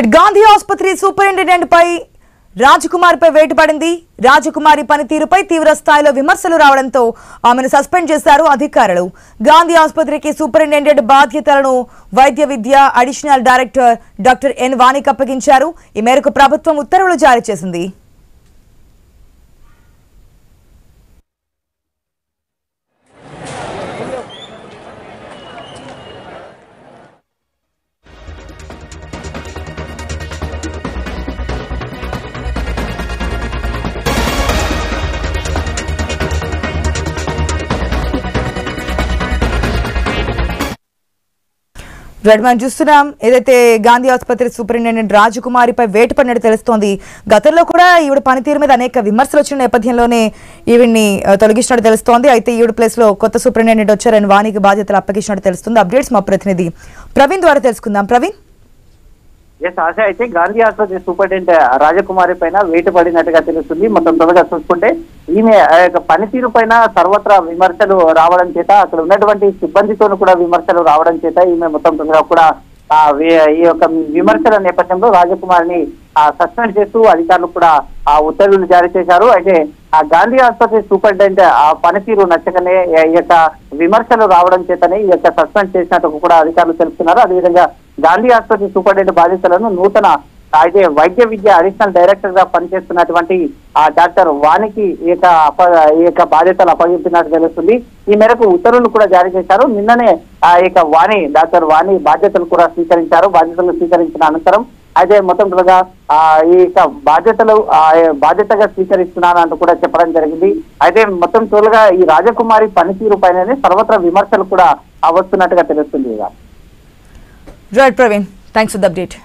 గాంధీ ఆసుపత్రి సూపరింటెండెంట్ పై రాజకుమారి పై వేటు పడింది. రాజకుమారి పనితీరుపై తీవ్ర స్థాయిలో విమర్శలు రావడంతో ఆమెను సస్పెండ్ చేశారు అధికారులు. గాంధీ ఆసుపత్రికి సూపరింటెండెంట్ బాధ్యతలను వైద్య విద్య అడిషనల్ డైరెక్టర్ డాక్టర్ ఎన్ వాణికి అప్పగించారు. ఈ మేరకు ప్రభుత్వం ఉత్తర్వులు జారీ చేసింది. మనం చూస్తున్నాం ఏదైతే గాంధీ ఆసుపత్రి సూపరింటెండెంట్ రాజకుమారిపై వేటు పడినట్టు తెలుస్తోంది. గతంలో కూడా ఈవిడ పనితీరు మీద అనేక విమర్శలు వచ్చిన నేపథ్యంలోనే ఈవిడ్ని తొలగించినట్టు తెలుస్తోంది. అయితే ఈవిడ ప్లేస్ లో కొత్త సూపరింటెండెంట్ వచ్చారని వానికి బాధ్యతలు అప్పగించినట్టు తెలుస్తుంది. అప్డేట్స్ మా ప్రతినిధి ప్రవీణ్ ద్వారా తెలుసుకుందాం. ప్రవీణ్, ఆశ అయితే గాంధీ ఆసుపత్రి సూపరింటెండెంట్ రాజకుమారి పైన వేటు పడినట్టుగా తెలుస్తుంది. మొత్తం త్వరగా చూసుకుంటే ఈమె పనితీరు పైన సర్వత్రా విమర్శలు రావడం చేత అక్కడ ఉన్నటువంటి సిబ్బందితో కూడా విమర్శలు రావడం చేత ఈమె మొత్తం త్వరగా కూడా ఈ యొక్క విమర్శల నేపథ్యంలో రాజకుమారిని సస్పెండ్ చేస్తూ అధికారులు కూడా ఉత్తర్వులు జారీ చేశారు. అయితే ఆ గాంధీ ఆసుపత్రి సూపరింటెండెంట్ ఆ పనితీరు నచ్చకనే ఈ యొక్క విమర్శలు రావడం చేతనే ఈ యొక్క సస్పెండ్ చేసినట్టు కూడా అధికారులు తెలుపుతున్నారు. అదేవిధంగా గాంధీ ఆసుపత్రి సూపరింటెండెంట్ బాధ్యతలను నూతన అయితే వైద్య విద్య అడిషనల్ డైరెక్టర్ గా పనిచేస్తున్నటువంటి డాక్టర్ వాణికి ఈ యొక్క బాధ్యతలు అప్పగించినట్టు తెలుస్తుంది. ఈ మేరకు ఉత్తర్వులు కూడా జారీ చేశారు. నిన్ననే డాక్టర్ వాణి బాధ్యతలు కూడా స్వీకరించారు. బాధ్యతలు స్వీకరించిన అనంతరం అయితే మొత్తం త్వరగా ఈ యొక్క బాధ్యతగా స్వీకరిస్తున్నాను అంటూ కూడా చెప్పడం జరిగింది. అయితే మొత్తం త్వరగా ఈ రాజకుమారి పనితీరు పైన సర్వత్రా విమర్శలు కూడా వస్తున్నట్టుగా తెలుస్తుంది. Right Praveen, thanks for the update.